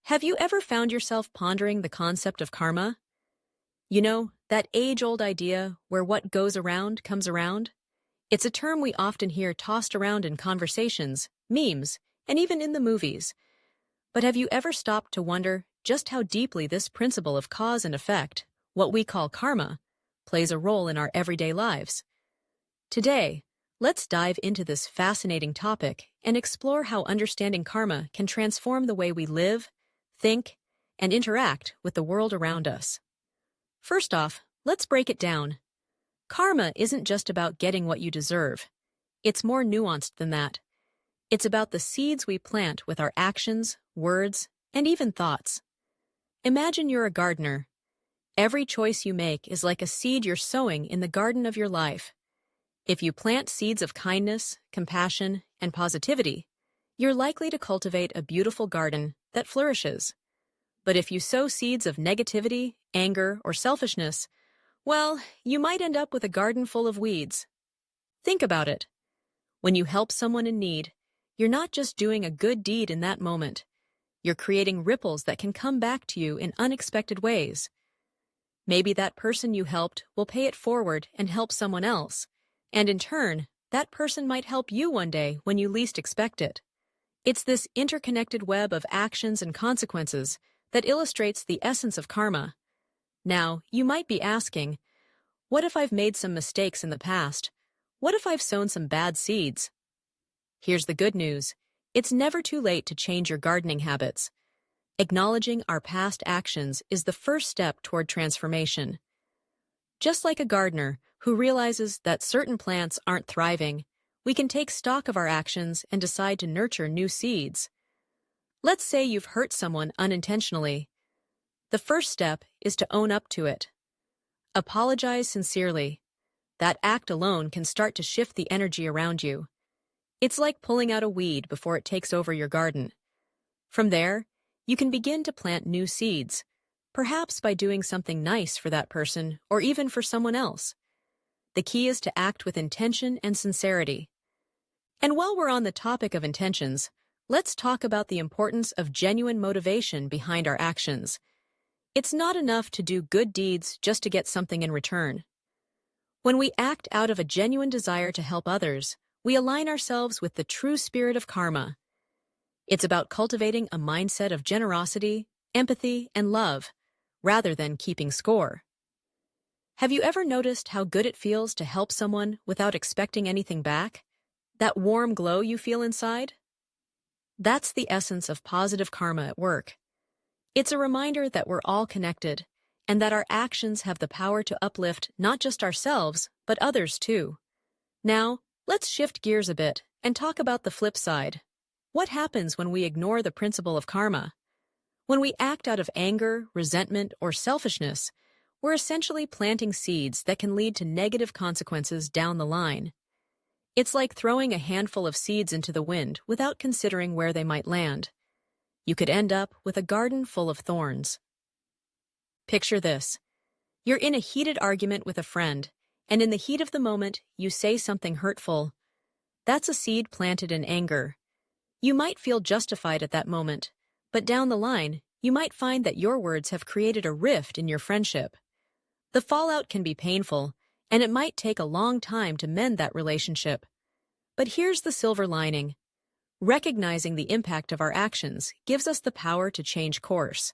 Have you ever found yourself pondering the concept of karma? You know, that age-old idea where what goes around comes around? It's a term we often hear tossed around in conversations, memes, and even in the movies. But have you ever stopped to wonder just how deeply this principle of cause and effect, what we call karma, plays a role in our everyday lives? Today, let's dive into this fascinating topic and explore how understanding karma can transform the way we live, think, and interact with the world around us. First off, let's break it down. Karma isn't just about getting what you deserve. It's more nuanced than that. It's about the seeds we plant with our actions, words, and even thoughts. Imagine you're a gardener. Every choice you make is like a seed you're sowing in the garden of your life. If you plant seeds of kindness, compassion, and positivity, you're likely to cultivate a beautiful garden that flourishes. But if you sow seeds of negativity, anger, or selfishness, well, you might end up with a garden full of weeds. Think about it. When you help someone in need, you're not just doing a good deed in that moment. You're creating ripples that can come back to you in unexpected ways. Maybe that person you helped will pay it forward and help someone else, and in turn, that person might help you one day when you least expect it. It's this interconnected web of actions and consequences that illustrates the essence of karma. Now, you might be asking, what if I've made some mistakes in the past? What if I've sown some bad seeds? Here's the good news. It's never too late to change your gardening habits. Acknowledging our past actions is the first step toward transformation. Just like a gardener who realizes that certain plants aren't thriving, we can take stock of our actions and decide to nurture new seeds. Let's say you've hurt someone unintentionally. The first step is to own up to it. Apologize sincerely. That act alone can start to shift the energy around you. It's like pulling out a weed before it takes over your garden. From there, you can begin to plant new seeds, perhaps by doing something nice for that person or even for someone else. The key is to act with intention and sincerity. And while we're on the topic of intentions, let's talk about the importance of genuine motivation behind our actions. It's not enough to do good deeds just to get something in return. When we act out of a genuine desire to help others, we align ourselves with the true spirit of karma. It's about cultivating a mindset of generosity, empathy, and love, rather than keeping score. Have you ever noticed how good it feels to help someone without expecting anything back? That warm glow you feel inside? That's the essence of positive karma at work. It's a reminder that we're all connected, and that our actions have the power to uplift not just ourselves, but others too. Now, let's shift gears a bit and talk about the flip side. What happens when we ignore the principle of karma? When we act out of anger, resentment, or selfishness, we're essentially planting seeds that can lead to negative consequences down the line. It's like throwing a handful of seeds into the wind without considering where they might land. You could end up with a garden full of thorns. Picture this. You're in a heated argument with a friend, and in the heat of the moment, you say something hurtful. That's a seed planted in anger. You might feel justified at that moment, but down the line, you might find that your words have created a rift in your friendship. The fallout can be painful, and it might take a long time to mend that relationship. But here's the silver lining. Recognizing the impact of our actions gives us the power to change course.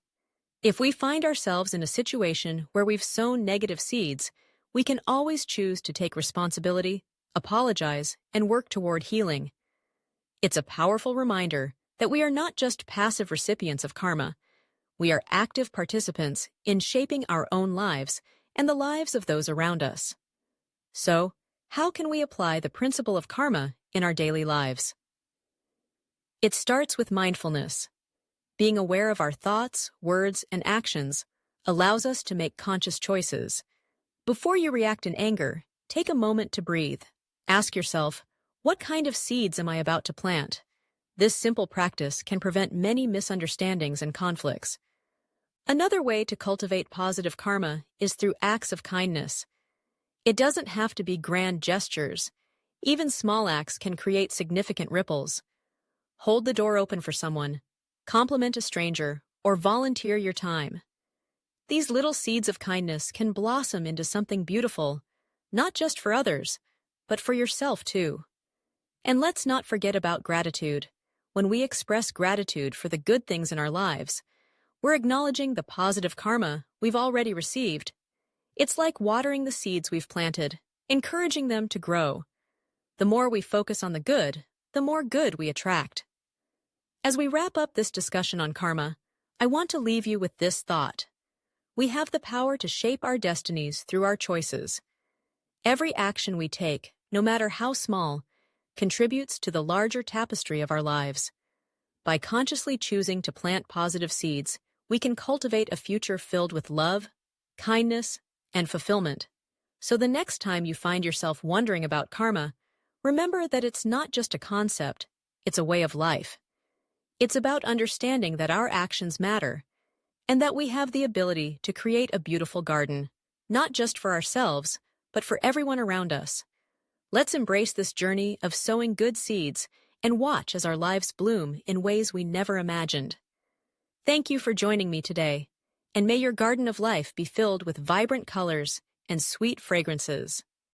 If we find ourselves in a situation where we've sown negative seeds, we can always choose to take responsibility, apologize, and work toward healing. It's a powerful reminder that we are not just passive recipients of karma. We are active participants in shaping our own lives and the lives of those around us. So, how can we apply the principle of karma in our daily lives? It starts with mindfulness. Being aware of our thoughts, words, and actions allows us to make conscious choices. Before you react in anger, take a moment to breathe. Ask yourself, what kind of seeds am I about to plant? This simple practice can prevent many misunderstandings and conflicts. Another way to cultivate positive karma is through acts of kindness. It doesn't have to be grand gestures. Even small acts can create significant ripples. Hold the door open for someone, compliment a stranger, or volunteer your time. These little seeds of kindness can blossom into something beautiful, not just for others, but for yourself too. And let's not forget about gratitude. When we express gratitude for the good things in our lives, we're acknowledging the positive karma we've already received. It's like watering the seeds we've planted, encouraging them to grow. The more we focus on the good, the more good we attract. As we wrap up this discussion on karma, I want to leave you with this thought. We have the power to shape our destinies through our choices. Every action we take, no matter how small, contributes to the larger tapestry of our lives. By consciously choosing to plant positive seeds, we can cultivate a future filled with love, kindness, and fulfillment. So the next time you find yourself wondering about karma, remember that it's not just a concept, it's a way of life. It's about understanding that our actions matter, and that we have the ability to create a beautiful garden, not just for ourselves, but for everyone around us. Let's embrace this journey of sowing good seeds and watch as our lives bloom in ways we never imagined. Thank you for joining me today, and may your garden of life be filled with vibrant colors and sweet fragrances.